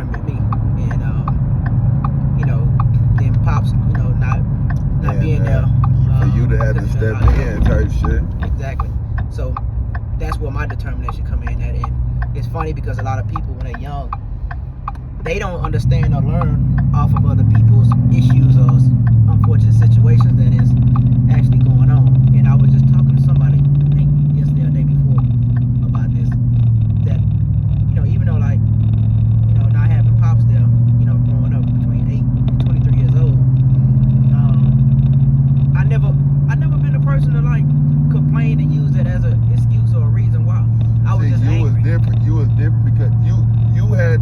determined me. And then pops, not being there. For you to have to step in type shit. Exactly. So that's where my determination come in at. And it's funny because a lot of people when they're young, they don't understand or learn off of other people's issues or unfortunate situations that is actually going on. And I was just talking to somebody, I think yesterday or the day before, about this. That, even though not having pops there, growing up between 8 and 23 years old, I never been the person to complain and use it as an excuse or a reason why. I was just angry. You was different because you had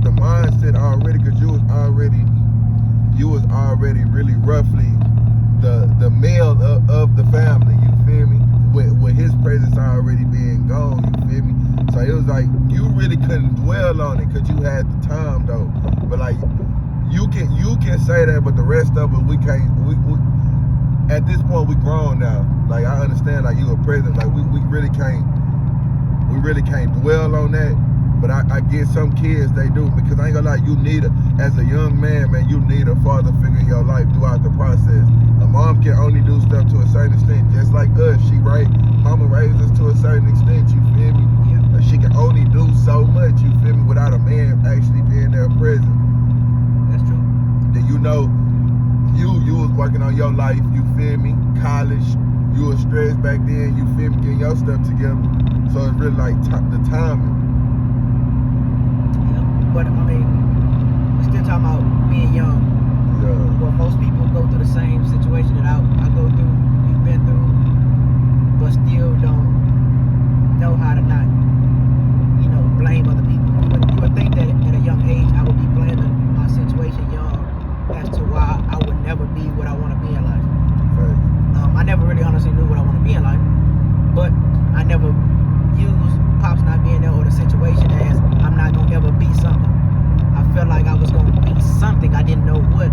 the mindset already because you was already really roughly the male of the family. You feel me? With his presence already being gone. You feel me? So it was like you really couldn't dwell on it because you had the time though. But you can say that, but the rest of it we can't. We at this point we grown now. I understand you were present. We really can't dwell on that. But I get some kids they do because I ain't gonna lie, you need as a young man, you need a father figure in your life throughout the process. A mom can only do stuff to a certain extent, just like us. Mama raised us to a certain extent, you feel me? Yeah. She can only do so much, you feel me, without a man actually being there present. That's true. Then you was working on your life, you feel me? College, you was stressed back then, you feel me, getting your stuff together. So it's really the timing. But we're still talking about being young. Yeah. Well, most people go through the same situation that I go through, you've been through, but still don't know how to not, blame other people. You would think that at a young age I would be blaming my situation young as to why I would never be what I want to be in life. Right. I never really honestly knew what I want to be in life, but I never used pops not being there or the situation as I'm not gonna ever be something. I felt like I was gonna be something, I didn't know what,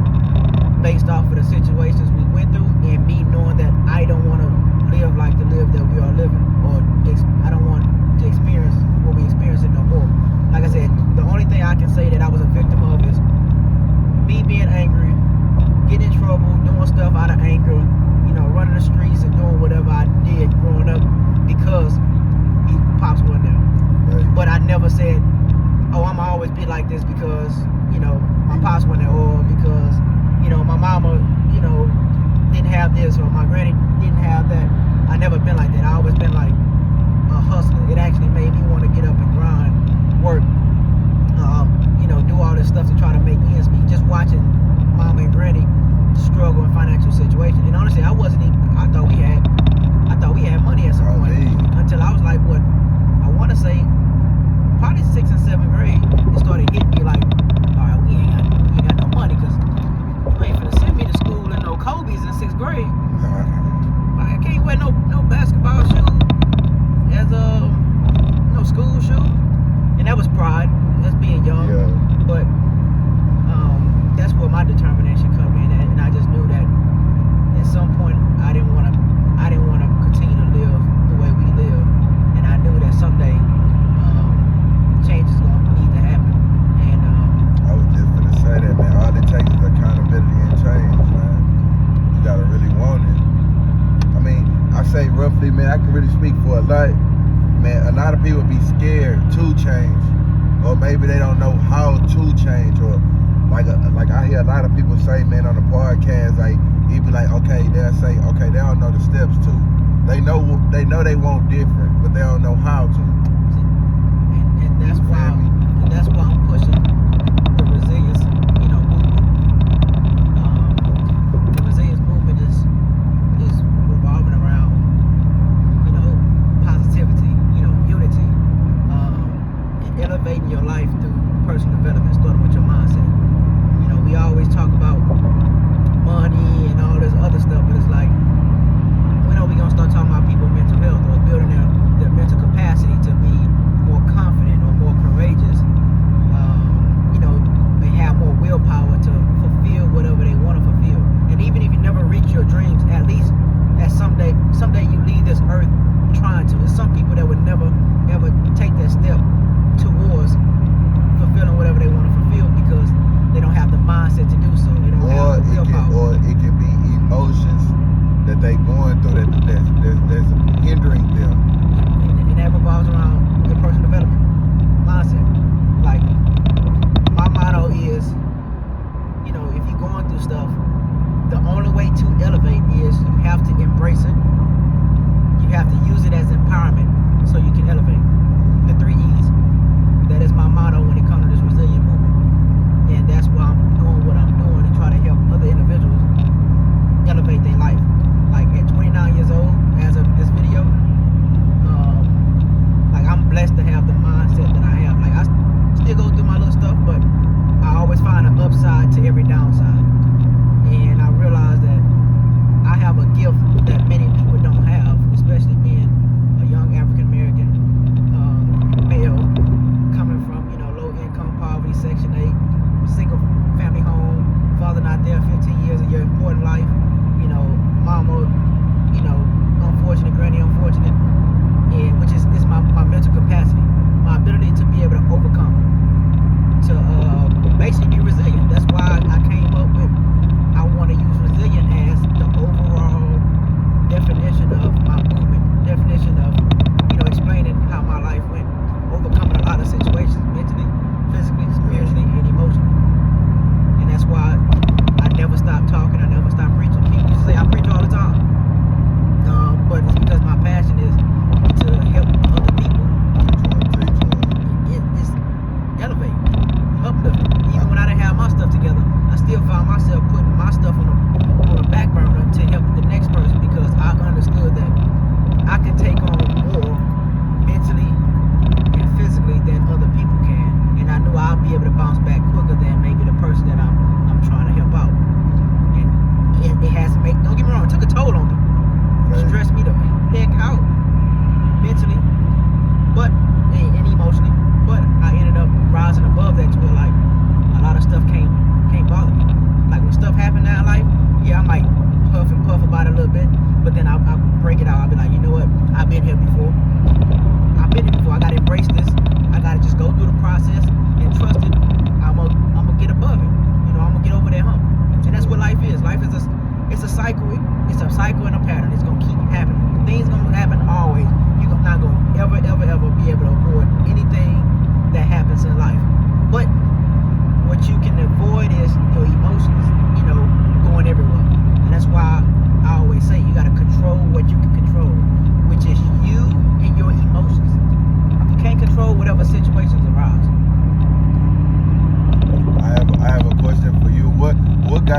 based off of the situations we went through and me knowing that I don't want to live like the live that we are living, or I don't want to experience what we experiencing no more. Like I said, the only thing I can say that I was a victim of is me being angry, getting in trouble, doing stuff out of anger, running the streets and doing whatever I did growing up because pops wasn't there. Right. But I never said, I'ma always be like this because, my pops wasn't there, or because, my mama, didn't have this, or my granny didn't have that. I never been like that. I always been like a hustler. It actually made me want to get up and grind, work, do all this stuff to try to make ends meet. Just watching mama and granny struggle in financial situation. And honestly, I thought we had money at some point. Until I was like, what, I want to say, probably 6th and 7th grade, it started hitting me like, all right, we ain't got no money because you ain't finna send me to school in no Kobe's in 6th grade. I can't wear no basketball shoes as no school shoes. And that was pride, that's being young. Yeah. But that's where my determination come in at, and I just knew that at some point I didn't want to continue to live the way we live, and I knew that someday change is going to need to happen. And I was just gonna say that, man. All it takes is accountability and change, man. You gotta really want it. I say roughly, man. I can really speak for a lot. Man, a lot of people be scared to change, or maybe they don't know how to change, or like I hear a lot of people say, man, on the podcast, it be like, okay, they'll say, okay, they don't know the steps too. They know they want different, but they don't know how to. And that's why I'm pushing the resilience, movement. The resilience movement is revolving around, positivity, unity, and elevating your life through personal development, starting with your mindset. We always talk about money and all this other stuff, but it's like, when are we gonna start talking about people's mental health or building their mental capacity to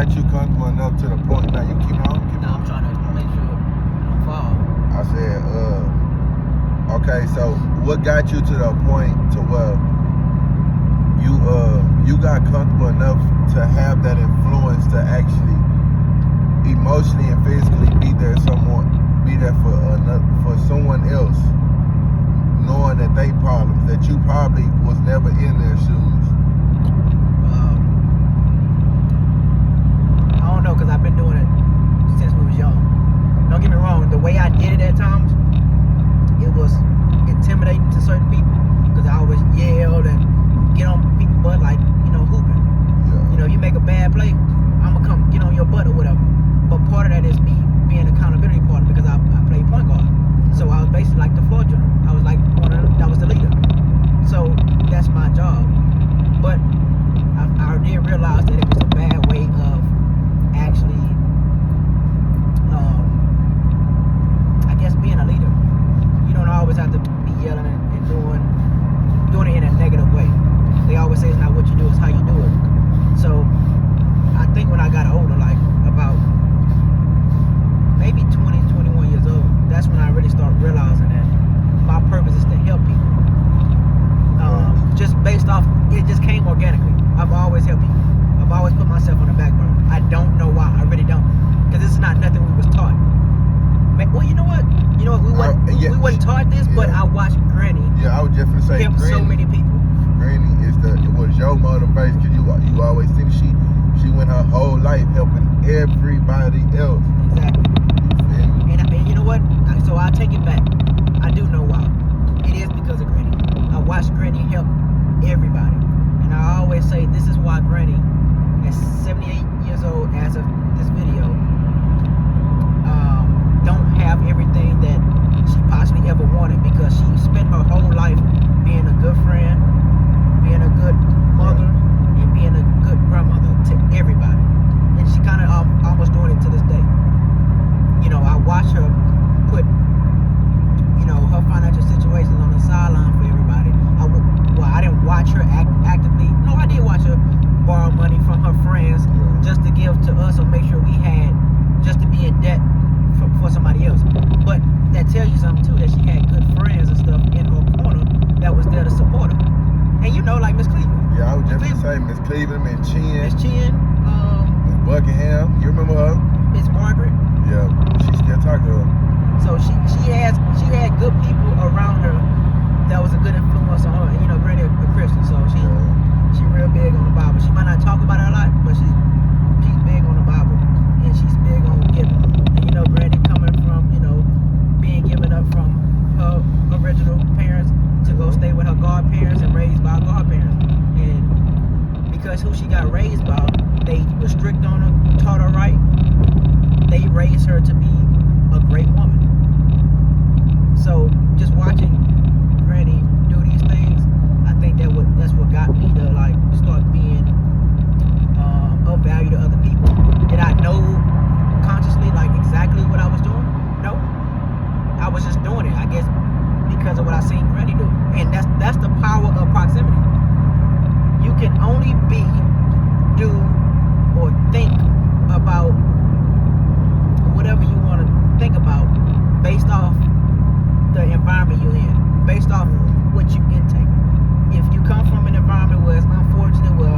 got you comfortable enough to the point now you keep on? Now I'm trying to make sure you don't fall. I said, okay, so what got you to the point to where you got comfortable enough to have that influence to actually emotionally and physically be there for someone else, knowing that they problems, that you probably was never in their shoes? I don't know, because I've been doing it since we was young. Don't get me wrong, the way I did it at times, it was intimidating to certain people, because I always yelled and get on people's butt like, hooping. Yeah. You make a bad play, I'm going to come get on your butt or whatever. But part of that is me being an accountability partner, because I played point guard. So I was basically like the floor general. I was like that was the leader. So that's my job. But I did realize that it was a bad way of actually, I guess, being a leader. You don't always have to be yelling and doing it in a negative way. They always say it's not what you do, it's how you do it. So I think when I got older, like about maybe 20, 21 years old, that's when I really started realizing that my purpose is to help people. Just based off, it just came organically. I've always helped people. I've always put myself on the back burner. I don't know why. I really don't. Because this is not nothing we was taught. Well, you know what? We wasn't taught this, but I watched Granny Yeah, I was just gonna say, help so many people. Granny it was your motivation, because you always think she went her whole life helping everybody else. Exactly. And you know what? So I take it back. I do know why. It is because of Granny. I watched Granny help everybody. And I always say this is why Granny, at 78 years old as of this video, don't have everything that she possibly ever wanted, because she spent her whole life being a good friend, being a good mother, and being a good grandmother to everybody. And she kind of almost doing it to this day. I watch her put, her financial situations on the sideline for everybody. I didn't watch her actively. No, I did watch her borrow money from her friends just to give to us or make sure we had, just to be in debt for somebody else. But that tells you something too, that she had good friends and stuff in her corner that was there to support her. And like Miss Cleveland. Yeah, I was just gonna say Miss Cleveland, Miss Chin, Miss Chin, Miss Buckingham. You remember her? Miss Margaret. Yeah, she still talk to her. So she had good people around her that was a good influence on her. And Granny a Christian, so she real big on the Bible. She might not talk about it a lot, but she's big on the Bible, and she's big on giving. And Granny coming from being given up from her original parents to go stay with her godparents and raised by godparents. And because who she got raised by, they were strict on her, taught her right. They raised her to be a great woman. So just watching Granny do these things, I think that's what got me to start being of value to other people. Did I know consciously exactly what I was doing? No. I was just doing it, I guess, because of what I seen Granny do. And that's the power of proximity. You can only do or think about whatever you want to think about based off the environment you're in, based off what you intake. If you come from an environment where it's unfortunate, where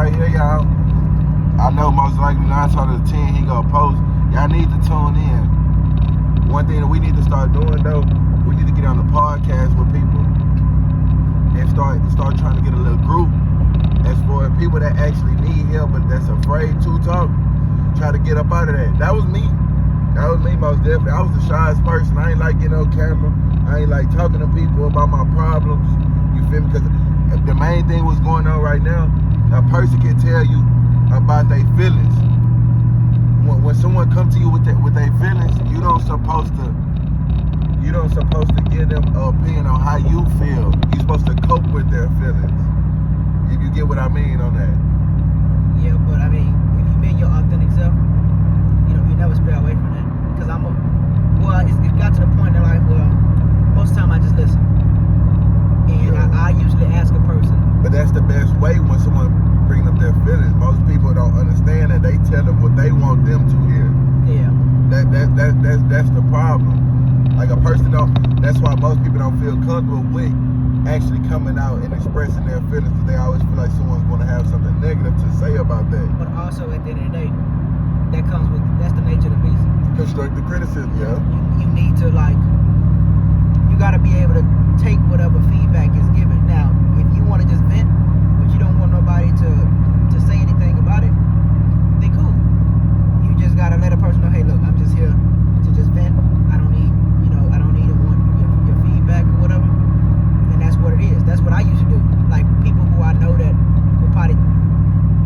right here, y'all. I know most likely 9 out of 10 he gonna post. Y'all need to tune in. One thing that we need to start doing though, we need to get on the podcast with people and start trying to get a little group. As for people that actually need help but that's afraid to talk, try to get up out of that. That was me. That was me most definitely. I was the shyest person. I ain't like getting on camera. I ain't like talking to people about my problems. You feel me? Because the main thing what's going on right now, a person can tell you about their feelings. When someone comes to you with their feelings, you don't supposed to give them an opinion on how you feel. You're supposed to cope with their feelings. If you get what I mean on that. Yeah, but I mean, if you been your authentic self, you never stray away from that. Because it got to the point in life where most of the time I just listen. And Yeah. I usually ask a person. But that's the best way when someone brings up their feelings. Most people don't understand that. They tell them what they want them to hear. Yeah. That's the problem. Like a person that's why most people don't feel comfortable with actually coming out and expressing their feelings, because they always feel like someone's going to have something negative to say about that. But also at the end of the day, that's the nature of the beast. Constructive criticism, yeah. You need to you got to be able to take whatever feedback is given. Now, if you want to just vent, but you don't want nobody to say anything about it, then cool. You just got to let a person know, hey, look, I'm just here to just vent. I don't need to want your feedback or whatever. And that's what it is. That's what I used to do. Like people who I know that will probably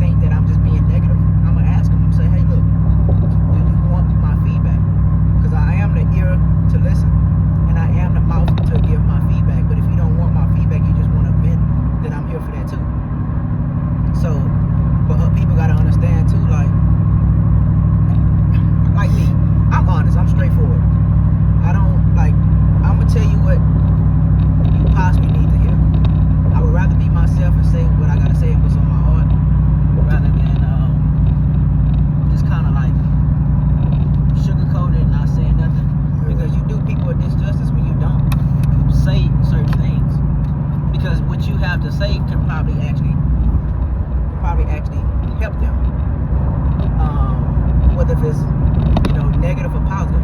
think that I'm just being negative, I'm gonna ask them and say, hey, look, do you want my feedback? Because I am the ear to listen, and I am the mouth to give my feedback. But if you don't want my feedback, you just want to vent, then I'm here for that too. So, but people gotta understand too, like me, I'm honest, I'm straightforward. I'm gonna tell you what you possibly need to hear. I would rather be myself and say what I gotta say and what's on my heart, rather than just kind of like sugarcoat it and not saying nothing. Because you do people a disjustice when you don't say certain things. Because what you have to say can probably actually help them. Whether if it's negative or positive.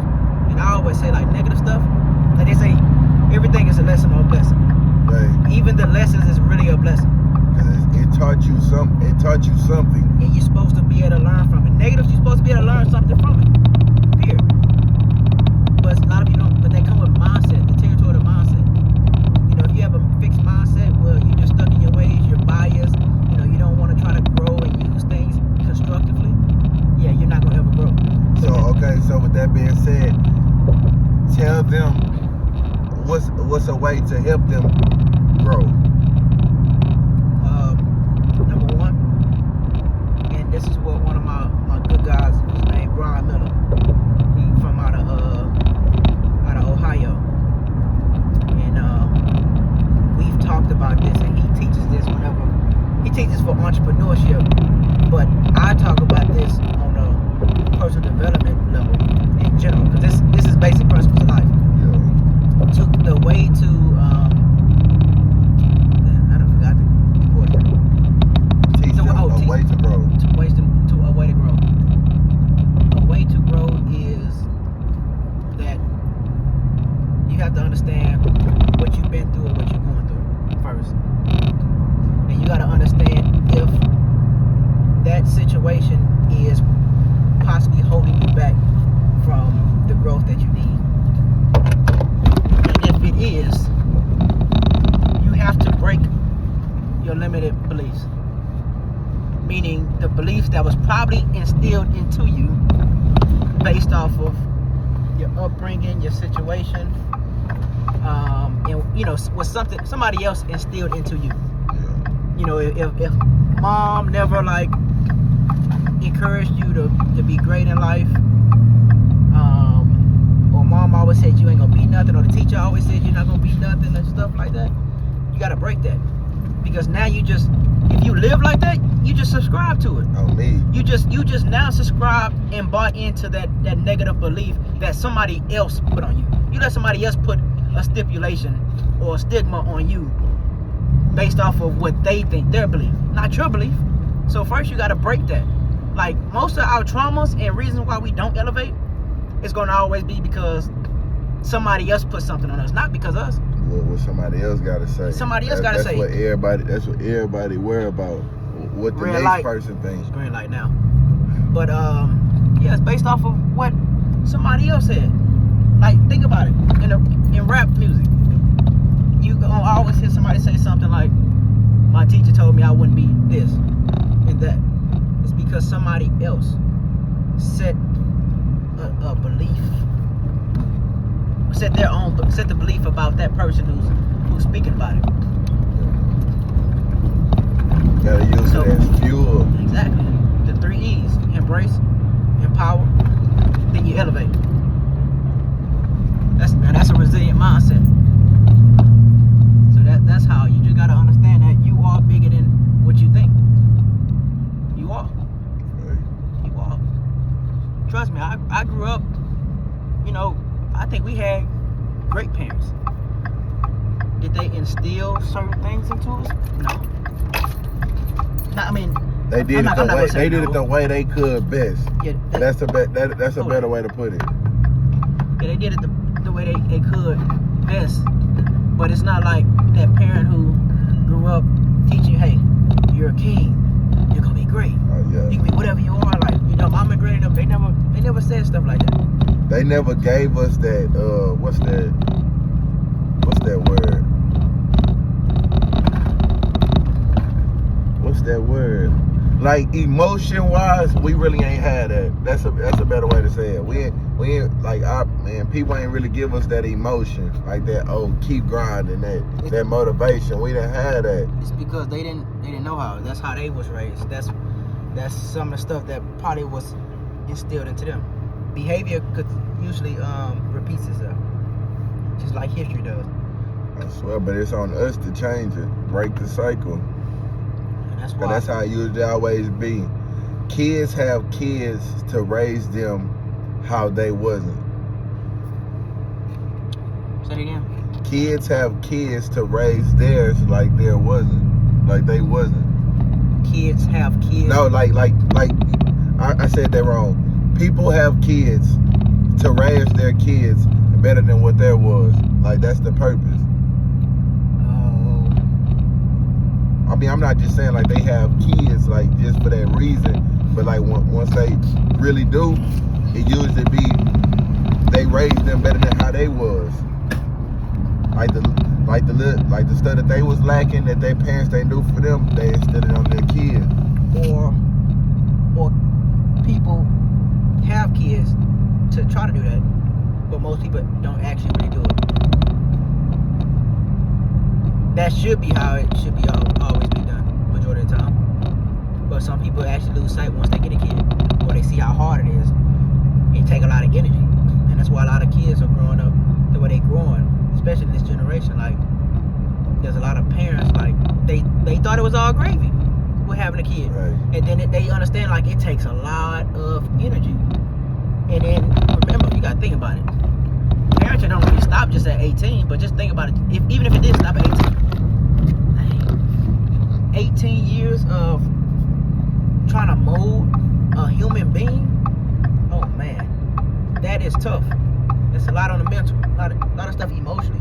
And I always say like negative stuff, like they say, everything is a lesson or a blessing. Right. Even the lessons is really a blessing. Because it taught you something. And you're supposed to be able to learn from it. Negatives, you're supposed to be able to learn something from it. Period. But a lot of people don't, but they come with mindset, the territory of mindset. If you have a fixed mindset, well, you're just stuck in your ways, you're biased, you don't want to try to grow and use things constructively, yeah, you're not going to ever grow. So with that being said, tell them what's a way to help them grow. Number one, and this is what one of my good guys, his name Brian Miller, he from out of Ohio, and we've talked about this, and he teaches this he teaches for entrepreneurship, but I talk about this on a personal development level in general, because this is basic principles of life. Yeah. Took the way to I don't forgot the quote. Teach them a way to grow. A way to grow. A way to grow is that you have to understand what you've been through or what you're going through first. And you got to understand if that situation is possibly holding you back from the growth that you need. And if it is, you have to break your limited beliefs. Meaning the beliefs that was probably instilled into you based off of your upbringing, your situation, and was somebody else instilled into you. If mom never encouraged you to be great in life, or mom always said you ain't gonna be nothing, or the teacher always said you're not gonna be nothing and stuff like that, you gotta break that. Because now if you live like that, you just subscribe to it. Oh, me. You just now subscribe and bought into that negative belief that somebody else put on you. You let somebody else put a stipulation or a stigma on you based off of what they think, their belief, not your belief. So first you got to break that. Like most of our traumas and reasons why we don't elevate is going to always be because somebody else put something on us, not because of us. What somebody else got to say. Somebody else got to say. That's what everybody worry about. What the Red next light. person thinks. Green light now. But yeah, it's based off of what somebody else said. Like think about it. In rap music, you gonna always hear somebody say something like, "My teacher told me I wouldn't be this and that." It's because somebody else set a belief, set the belief about that person who's speaking about it. Gotta use it as fuel. Exactly. The 3 E's: embrace, empower, then you elevate. That's a resilient mindset. So that's how you just gotta understand that you are bigger than what you think. You are. Right. You are. Trust me, I grew up, I think we had great parents. Did they instill certain things into us? No. I mean, They did it the way they could best. Yeah, That's a better way to put it. Yeah, they did it the way they could best. But it's not like that parent who grew up teaching, hey, you're a king, you're gonna be great. Oh yeah. You can be whatever you are. Like, mom and granny, they never said stuff like that. They never gave us that. What's that word? What's that word? Like emotion wise, we really ain't had that. That's a better way to say it. We ain't like people ain't really give us that emotion, like that. Oh, keep grinding, that motivation. We didn't have that. It's because they didn't know how. That's how they was raised. That's some of the stuff that probably was instilled into them. Behavior could usually repeats itself, just like history does. I swear, but it's on us to change it, break the cycle. And that's why. And that's how it usually always be. Kids have kids to raise them how they wasn't. Say it again. Kids have kids to raise theirs like they wasn't. Kids have kids. No, like I said that wrong. People have kids to raise their kids better than what there was. Like that's the purpose. Oh. I mean, I'm not just saying like they have kids like just for that reason, but like once they really do, it usually be they raise them better than how they was. Like the stuff that they was lacking that their parents they knew for them, they instilled it on their kids. Or people have kids to try to do that, but most people don't actually really do it. That should be how it should be always be done, majority of the time. But some people actually lose sight once they get a kid, or they see how hard it is. It take a lot of energy, and that's why a lot of kids are growing up the way they growing, especially in this generation. Like, there's a lot of parents like they thought it was all gravy with having a kid, Right. and then they understand like it takes a lot of energy. And then remember, you gotta think about it. Parenting don't really stop just at 18, but just think about it. Even if it did stop at 18 years of trying to mold a human being, oh man, that is tough. That's a lot on the mental, a lot of stuff emotionally.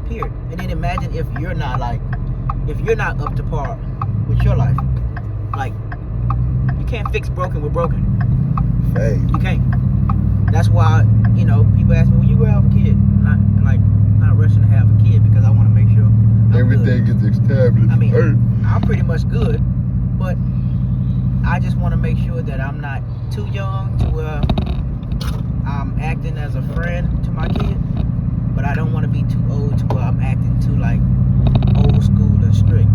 Period. And then imagine if you're not up to par with your life. Like, you can't fix broken with broken. Hey. You can't. That's why, people ask me, when you gonna have a kid? Not rushing to have a kid because I want to make sure I'm Everything good. is established. I mean, first. I'm pretty much good, but I just want to make sure that I'm not too young to where I'm acting as a friend to my kid, but I don't want to be too old to where I'm acting too like old school and strict.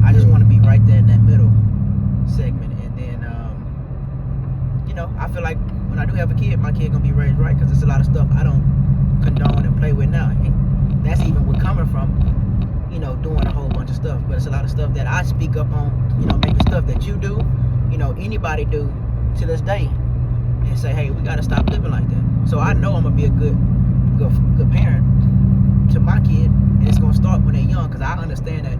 I just want to be right there in that middle segment, and then I feel like when I do have a kid, my kid gonna be raised right, because there's a lot of stuff I don't condone and play with now, and that's even with coming from doing a whole bunch of stuff. But it's a lot of stuff that I speak up on, maybe stuff that you do, anybody do to this day, and say, hey, we gotta stop living like that. So I know I'm gonna be a good parent to my kid, and it's gonna start when they're young, because I understand that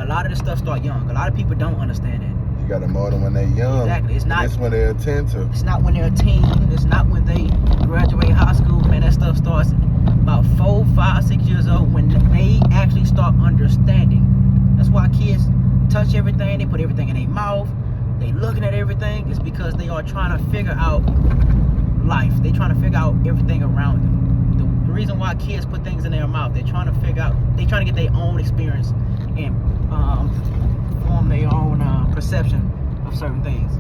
a lot of this stuff start young. A lot of people don't understand that. gotta mold them when they're young. Exactly. It's not. That's when they're attentive. It's not when they're a teen. It's not when they graduate high school. Man, that stuff starts about 4, 5, 6 years old when they actually start understanding. That's why kids touch everything. They put everything in their mouth. They looking at everything. It's because they are trying to figure out life. They're trying to figure out everything around them. The reason why kids put things in their mouth, they're trying to figure out. They're trying to get their own experience and form their own perception of certain things.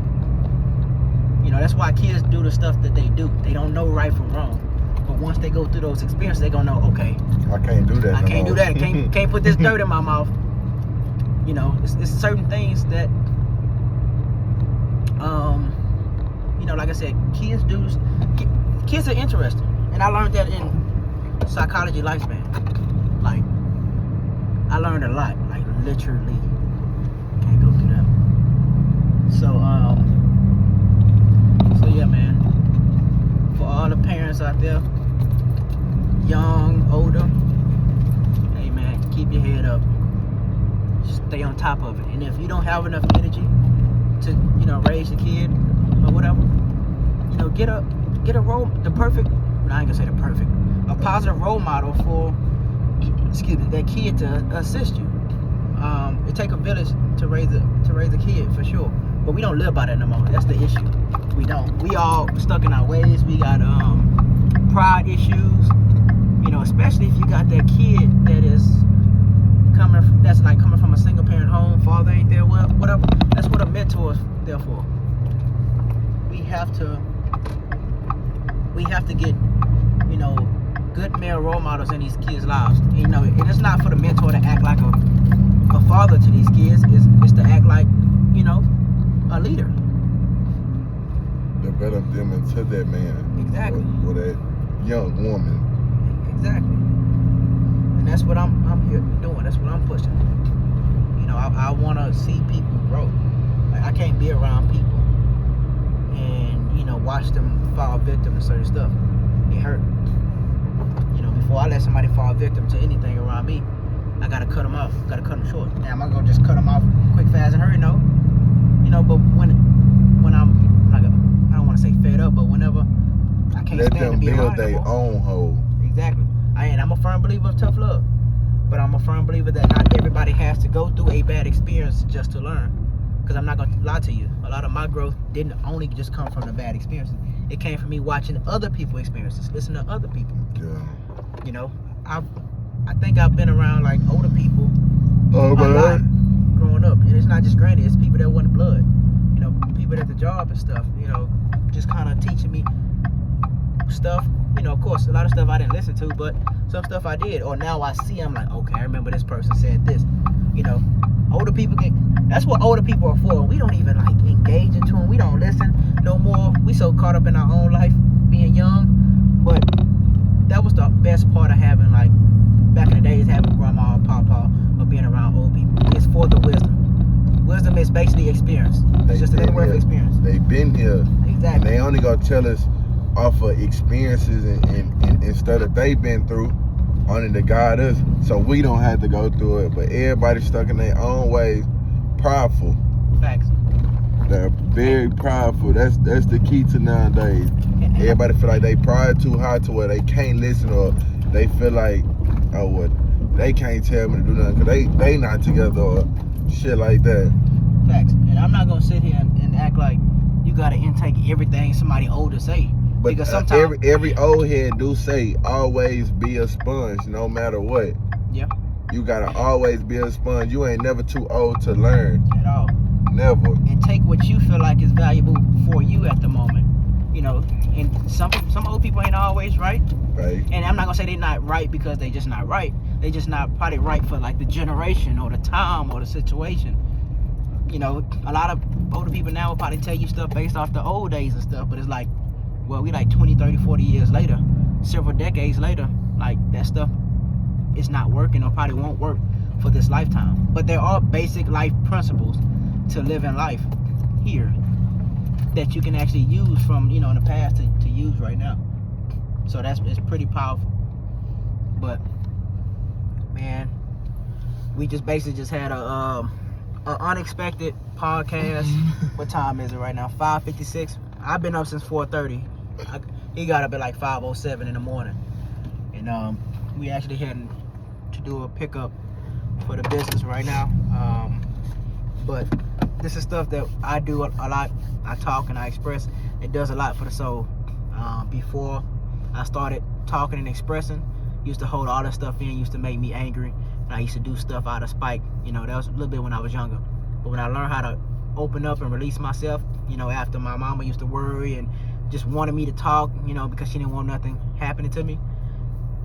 You know, that's why kids do the stuff that they do. They don't know right from wrong. But once they go through those experiences, they're going to know, okay, I can't do that. I can't do that. I can't put this dirt in my mouth. You know, it's certain things that, you know, like I said, kids are interesting. And I learned that in psychology lifespan. Like, I learned a lot. Like, literally. Can't go through that. So yeah, man. For all the parents out there, young, older, hey man, keep your head up. Stay on top of it. And if you don't have enough energy to, you know, raise your kid or whatever, you know, get a positive role model for, that kid to assist you. It take a village to raise a kid for sure. But we don't live by that no more. That's the issue. We don't. We all stuck in our ways. We got pride issues. You know, especially if you got that kid that's coming from a single parent home, father ain't there, well, whatever. That's what a mentor is there for. We have to get, you know, good male role models in these kids' lives. You know, and it's not for the mentor to act like a father to these kids. It's to act like, you know, a leader. Develop them into that man. Exactly. Or that young woman. Exactly. And that's what I'm here doing. That's what I'm pushing. You know, I want to see people grow. Like, I can't be around people and, you know, watch them fall victim to certain stuff. It hurt. You know, before I let somebody fall victim to anything around me, I gotta cut them off. Gotta cut them short. Now, am I gonna just cut them off quick, fast, and hurry? No. You know, but when I'm like, I don't want to say fed up, but whenever I can't stand to be around them build their own hole. Exactly. I'm a firm believer of tough love, but I'm a firm believer that not everybody has to go through a bad experience just to learn. Because I'm not gonna lie to you, a lot of my growth didn't only just come from the bad experiences. It came from me watching other people's experiences, listening to other people. Yeah. You know, I think I've been around like older people a lot growing up, and it's not just granny, it's people that want blood. You know, people at the job and stuff. You know, just kind of teaching me stuff. You know, of course, a lot of stuff I didn't listen to, but some stuff I did. Or now I see, I'm like, okay, I remember this person said this. You know, older people that's what older people are for. We don't even like engage into them. We don't listen no more. We so caught up in our own life, being young. But that was the best part of having, like, back in the days, having grandma or papa or being around old people. It's for the wisdom. Wisdom is basically experience. It's just another word for experience. They've been here. Exactly. And they only gonna tell us off of experiences and stuff that they've been through, only to guide us, so we don't have to go through it. But everybody's stuck in their own ways, prideful. Facts. They're very prideful. That's the key to nowadays. Everybody feel like they pride too high to where they can't listen, or they feel like, oh, well, they can't tell me to do nothing because they not together, or shit like that. Facts. And I'm not gonna sit here and act like you gotta intake everything somebody older say. But because sometimes every old head do say, always be a sponge, no matter what. Yeah. You gotta always be a sponge. You ain't never too old to learn. At all. Never. And take what you feel like is valuable for you at the moment. You know, and some old people ain't always right. Right. And I'm not gonna say they're not right because they just not right. They just not probably right for like the generation or the time or the situation. You know, a lot of older people now will probably tell you stuff based off the old days and stuff, but it's like, well, we like 20, 30, 40 years later, several decades later, like that stuff is not working or probably won't work for this lifetime. But there are basic life principles to live in life here that you can actually use from, you know, in the past to use right now. So it's pretty powerful. But man, we just basically just had a an unexpected podcast. What time is it right now? 5:56. I've been up since 4:30. He got up at like 5:07 in the morning, and we actually heading to do a pickup for the business right now. But this is stuff that I do a lot. I talk and I express. It does a lot for the soul. Before I started talking and expressing, used to hold all that stuff in, used to make me angry. And I used to do stuff out of spite. That was a little bit when I was younger. But when I learned how to open up and release myself, after my mama used to worry and just wanted me to talk, because she didn't want nothing happening to me,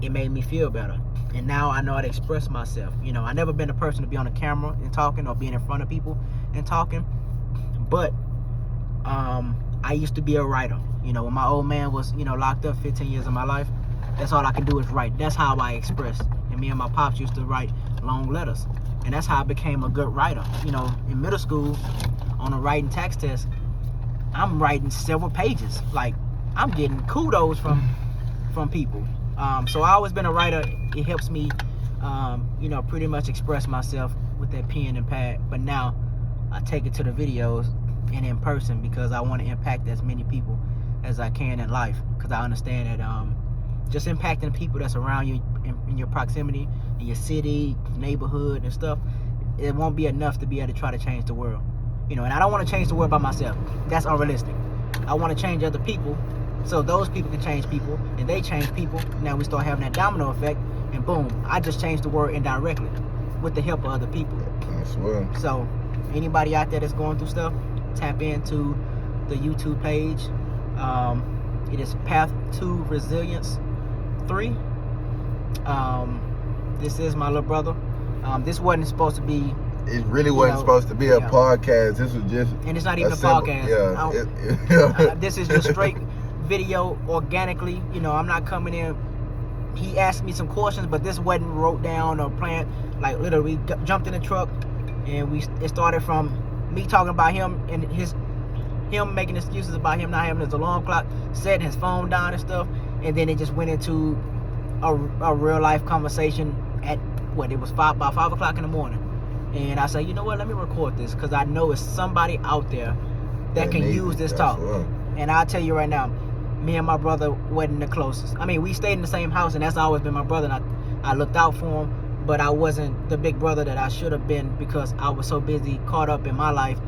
it made me feel better. And now I know how to express myself. I never been a person to be on the camera and talking or being in front of people and talking. But I used to be a writer. When my old man was, locked up 15 years of my life, that's all I can do is write. That's how I express. And me and my pops used to write long letters. And that's how I became a good writer. In middle school, on a writing tax test, I'm writing several pages. Like, I'm getting kudos from people. So I always been a writer. It helps me, pretty much express myself with that pen and pad. But now I take it to the videos and in person because I want to impact as many people as I can in life. Because I understand that just impacting the people that's around you in your proximity, in your city, neighborhood and stuff, it won't be enough to be able to try to change the world. And I don't want to change the world by myself. That's unrealistic. I want to change other people so those people can change people and they change people. Now we start having that domino effect and boom, I just changed the world indirectly with the help of other people. That's well. So anybody out there that's going through stuff, tap into the YouTube page. It is Path to Resilience 3. This is my little brother. This wasn't supposed to be. It really wasn't supposed to be a podcast. This was just. And it's not even a podcast. Yeah. This is just straight video organically. I'm not coming in. He asked me some questions, but this wasn't wrote down or planned. Like literally, we jumped in the truck, and it started from me talking about him and him making excuses about him not having his alarm clock, setting his phone down and stuff, and then it just went into a real life conversation at it was about 5 o'clock in the morning. And I said, you know what, let me record this because I know it's somebody out there that can use this talk. And I'll tell you right now, me and my brother wasn't the closest. I mean, we stayed in the same house, and that's always been my brother, and I looked out for him, but I wasn't the big brother that I should have been because I was so busy, caught up in my life,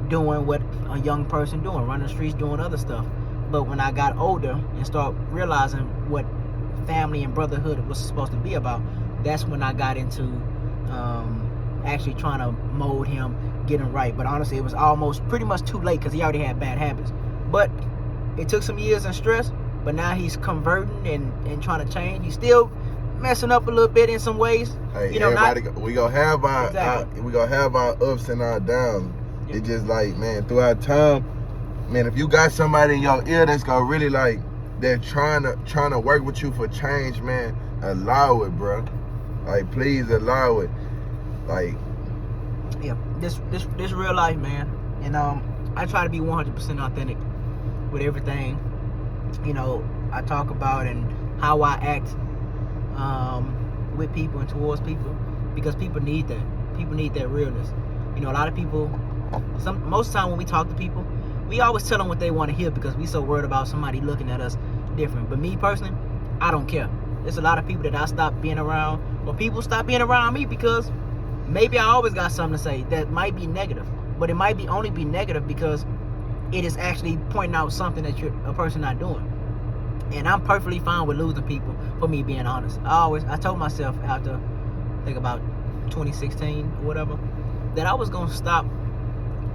doing what a young person doing, running the streets, doing other stuff. But when I got older and started realizing what family and brotherhood was supposed to be about, that's when I got into actually trying to mold him, get him right. But honestly, it was almost pretty much too late because he already had bad habits. But it took some years and stress, but now he's converting and trying to change. He's still messing up a little bit in some ways. Hey, we gonna have our ups and our downs. Yeah. It's just like, man, throughout time, man, if you got somebody in your ear that's gonna really like, they're trying to work with you for change, man, allow it, bro. Like, please allow it. Like, yeah, this real life, man. And I try to be 100% authentic with everything, I talk about and how I act with people and towards people, because people need that. People need that realness. A lot of people, most of the time when we talk to people, we always tell them what they want to hear because we so worried about somebody looking at us different. But me personally, I don't care. There's a lot of people that I stopped being around, or people stop being around me because maybe I always got something to say that might be negative, but it might only be negative because it is actually pointing out something that you're a person not doing. And I'm perfectly fine with losing people for me being honest. I told myself after, I think about 2016 or whatever, that I was gonna stop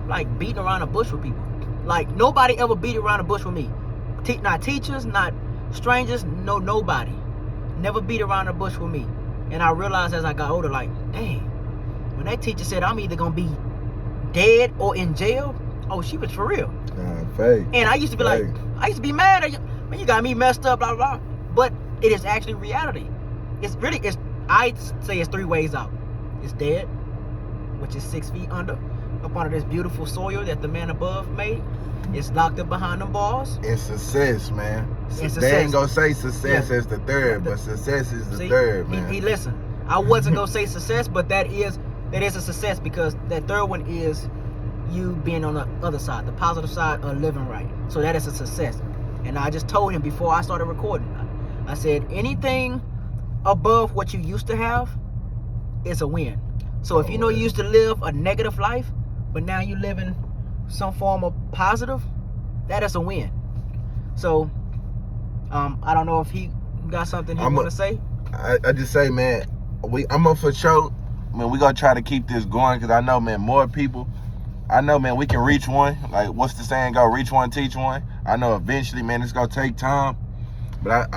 like beating around the bush with people. Like, nobody ever beat around the bush with me. Not teachers, not strangers, nobody. Never beat around the bush with me. And I realized as I got older, like, dang, when that teacher said I'm either gonna be dead or in jail, oh, she was for real. Fake. And I used to be like, I used to be mad at you. Man, you got me messed up, blah, blah, blah. But it is actually reality. I'd say it's 3 ways out. It's dead, which is 6 feet under, up under this beautiful soil that the man above made. It's locked up behind them bars. It's success, man. It's They ain't gonna say success as the third, but success is the third, man. Listen, I wasn't gonna say success, but that is that is a success, because that third one is you being on the other side, the positive side of living right. So that is a success. And I just told him before I started recording, I said anything above what you used to have is a win. So if you know you used to live a negative life, but now you live in some form of positive, that is a win. So I don't know if he got something he want to say. I just say, man, I'm up for sure. Man, we gonna try to keep this going, because I know, man, more people. I know, man, we can reach one. Like, what's the saying go? Reach one, teach one. I know eventually, man, it's gonna take time, but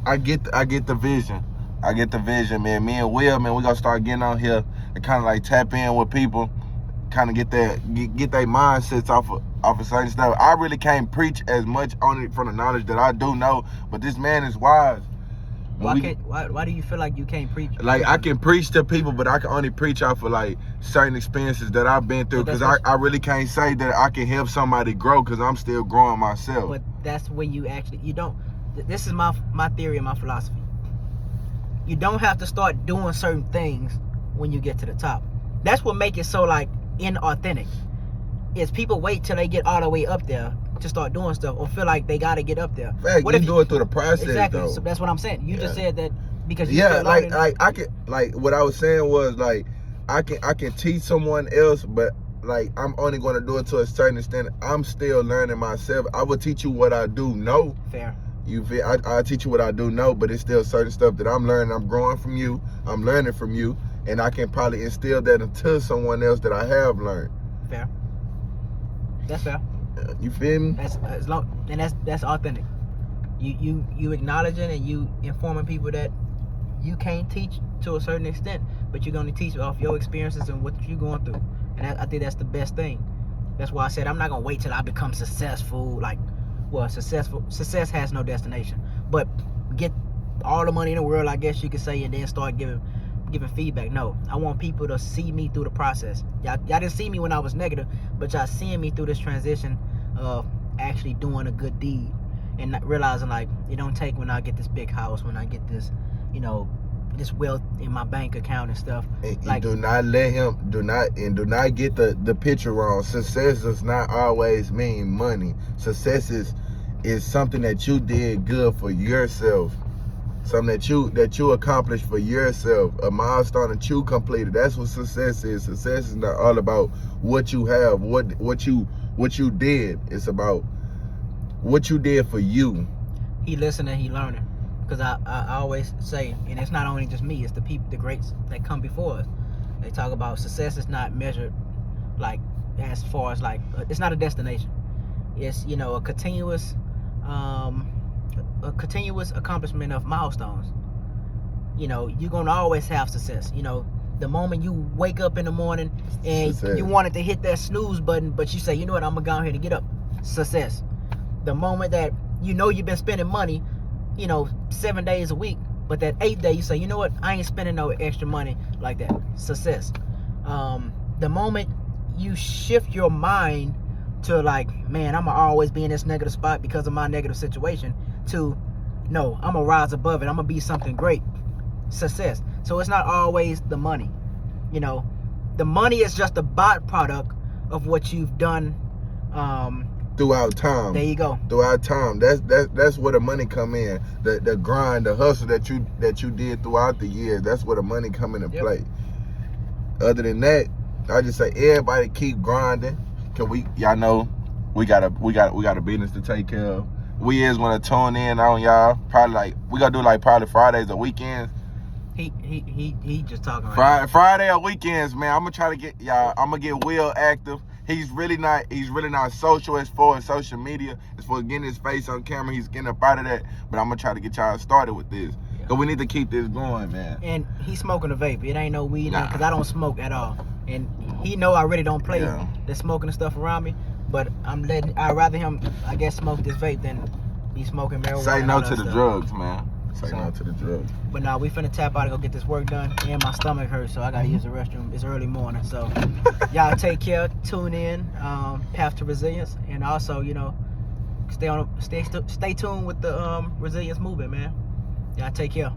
I get the vision. I get the vision, man. Me and Will, man, we gonna start getting on here and kind of like tap in with people, kind of get their mindsets off of certain stuff. I really can't preach as much on it from the knowledge that I do know, but this man is wise. Why do you feel like you can't preach? Like, I can preach to people, but I can only preach off of like certain experiences that I've been through, because I really can't say that I can help somebody grow, because I'm still growing myself. But that's when you don't. This is my theory and my philosophy. You don't have to start doing certain things when you get to the top. That's what makes it so like inauthentic. Is people wait till they get all the way up there to start doing stuff, or feel like they got to get up there. Fact, what if you do it through the process? Exactly. Though. So that's what I'm saying. You just said that because I can, like what I was saying was like I can teach someone else, but like I'm only going to do it to a certain extent. I'm still learning myself. I will teach you what I do know. Fair. You feel? I teach you what I do know, but it's still certain stuff that I'm learning. I'm growing from you. I'm learning from you, and I can probably instill that into someone else that I have learned. Fair. That's fair. You feel me? That's authentic. You acknowledging and you informing people that you can't teach to a certain extent, but you're gonna teach off your experiences and what you're going through. And I think that's the best thing. That's why I said I'm not gonna wait till I become successful. Success has no destination. But get all the money in the world, I guess you could say, and then start giving feedback. No, I want people to see me through the process. Y'all didn't see me when I was negative, but y'all seeing me through this transition of actually doing a good deed, and not realizing like it don't take when I get this big house, when I get this, this wealth in my bank account and stuff. And like, do not get the picture wrong. Success does not always mean money. Success is something that you did good for yourself. Something that you accomplished for yourself, a milestone that you completed. That's what success is. Success is not all about what you have, what you did. It's about what you did for you. He listening, he learning. Because I always say, and it's not only just me, it's the people, the greats that come before us. They talk about success is not measured like as far as like it's not a destination. It's a continuous accomplishment of milestones. You're gonna always have success. The moment you wake up in the morning and you wanted to hit that snooze button, but you say, you know what, I'm gonna go ahead and get up. Success. The moment that you've been spending money, 7 days a week, but that 8th day you say, you know what, I ain't spending no extra money like that. Success. The moment you shift your mind to like, man, I'm gonna always be in this negative spot because of my negative situation, to no, I'm gonna rise above it, I'm gonna be something great. Success. So it's not always the money. The money is just a byproduct of what you've done throughout time. There you go. Throughout time. That's where the money come in. The grind, the hustle that you did throughout the years. That's where the money come into play. Other than that, I just say everybody keep grinding. Y'all know we got a business to take care of. We is gonna tune in on y'all. Probably we gonna do probably Fridays or weekends. He just talking Friday or weekends, man. I'm gonna try to get y'all. I'm gonna get Will active. He's really not social as far as social media, as far as getting his face on camera. He's getting up out of that. But I'm gonna try to get y'all started with this. Cause we need to keep this going, man. And he's smoking a vape. It ain't no weed, because I don't smoke at all. And he know I really don't play the smoking and stuff around me. But I'd rather him, I guess, smoke this vape than be smoking marijuana. Say no to the drugs, man. Say no to the drugs. But now we finna tap out and go get this work done. And my stomach hurts, so I gotta use the restroom. It's early morning, so y'all take care. Tune in, Path to Resilience, and also stay tuned with the resilience movement, man. Y'all take care.